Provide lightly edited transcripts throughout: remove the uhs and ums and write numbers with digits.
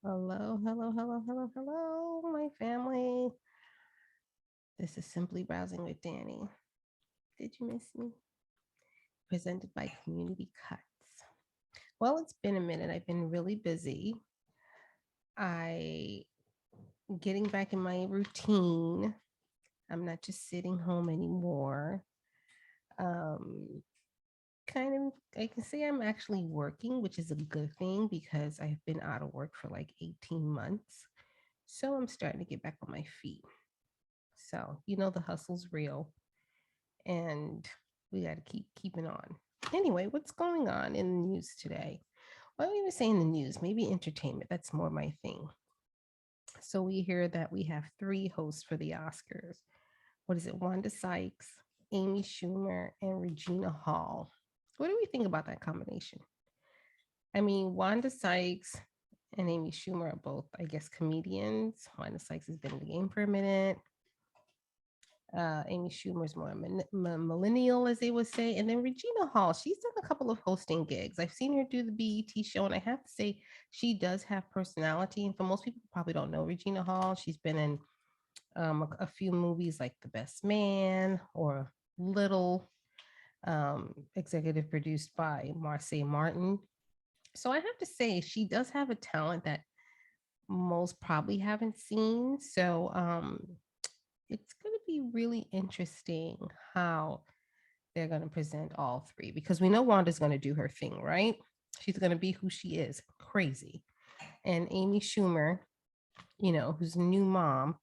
Hello, hello, hello, hello, hello, my family. This is Simply Browsing with Danny. Did you miss me? Presented by Community Cuts. Well, it's been a minute. I've been really busy. I getting back in my routine. I'm not just sitting home anymore. Um, kind of, I can say I'm actually working, which is a good thing because I've been out of work for like 18 months. So I'm starting to get back on my feet. So, the hustle's real and we got to keep keeping on. Anyway, what's going on in the news today? Why don't we even say in the news? Maybe entertainment. That's more my thing. So we hear that we have three hosts for the Oscars. What is it? Wanda Sykes, Amy Schumer, and Regina Hall. What do we think about that combination? I mean, Wanda Sykes and Amy Schumer are both, I guess, comedians. Wanda Sykes has been in the game for a minute. Amy Schumer's more millennial, as they would say. And then Regina Hall, she's done a couple of hosting gigs. I've seen her do the BET show, and I have to say, she does have personality. And for most people who probably don't know Regina Hall, she's been in a few movies like The Best Man or Little, executive produced by Marseille Martin. So I have to say, she does have a talent that most probably haven't seen. So it's going to be really interesting how they're going to present all three because we know Wanda's going to do her thing, right? She's going to be who she is, crazy. And Amy Schumer, who's a new mom,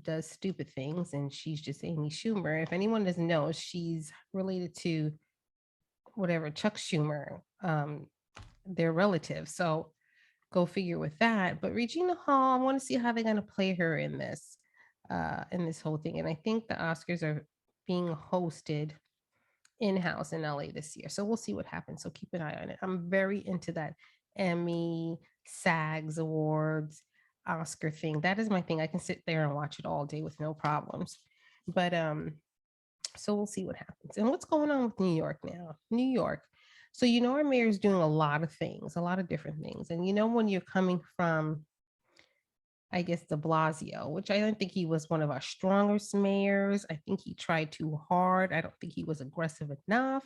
does stupid things, and she's just Amy Schumer. If anyone doesn't know, she's related to whatever Chuck Schumer, their relative. So go figure with that. But Regina Hall, I want to see how they're going to play her in this whole thing. And I think the Oscars are being hosted in-house in LA this year. So we'll see what happens. So keep an eye on it. I'm very into that Emmy, SAGs awards, Oscar thing. That is my thing. I can sit there and watch it all day with no problems. But so we'll see what happens. And what's going on with New York now? New York. So our mayor is doing a lot of things, a lot of different things. And when you're coming from, I guess, de Blasio, which I don't think he was one of our strongest mayors. I think he tried too hard. I don't think he was aggressive enough.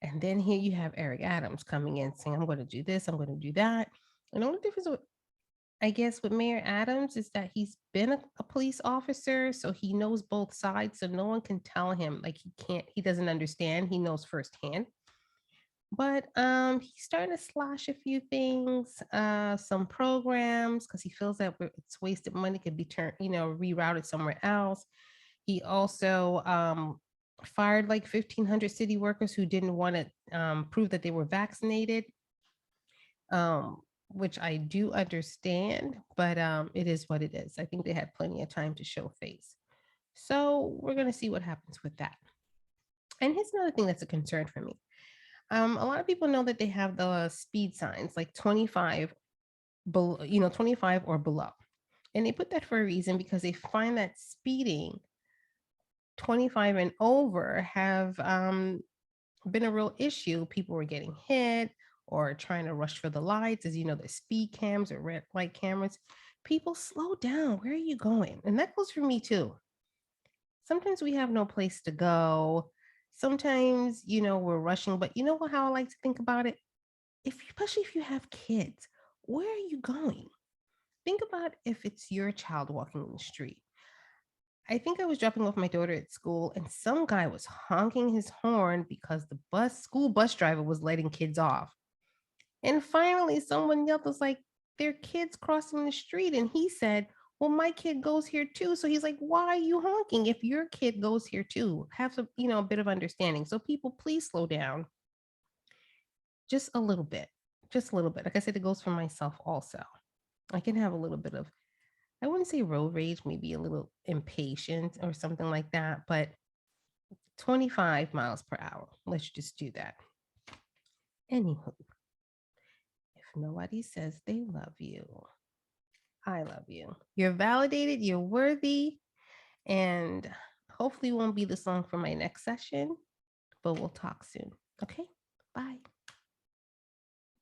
And then here you have Eric Adams coming in saying, I'm going to do this, I'm going to do that. And the only difference with, I guess, with Mayor Adams is that he's been a police officer, so he knows both sides. So no one can tell him like he doesn't understand. He knows firsthand. But he's starting to slash a few things, some programs, because he feels that it's wasted money, could be turned, rerouted somewhere else. He also fired like 1,500 city workers who didn't want to prove that they were vaccinated, um, which I do understand, but it is what it is. I think they had plenty of time to show face. So we're going to see what happens with that. And here's another thing that's a concern for me. A lot of people know that they have the speed signs like 25 below, 25 or below. And they put that for a reason because they find that speeding 25 and over have been a real issue. People were getting hit or trying to rush for the lights. As you know, the speed cams or red light cameras. People, slow down. Where are you going? And that goes for me too. Sometimes we have no place to go. Sometimes, we're rushing, but you know how I like to think about it? Especially if you have kids, where are you going? Think about if it's your child walking in the street. I think I was dropping off my daughter at school and some guy was honking his horn because the school bus driver was letting kids off. And finally someone yelled, was like, their kids crossing the street. And he said, well, my kid goes here too. So he's like, why are you honking if your kid goes here too? Have some, a bit of understanding. So people, please slow down just a little bit, just a little bit. Like I said, it goes for myself also. I can have a little bit of, I wouldn't say road rage, maybe a little impatient or something like that, but 25 miles per hour. Let's just do that. Anywho, if nobody says they love you, I love you. You're validated, you're worthy, and hopefully won't be this long for my next session, but we'll talk soon. Okay, bye.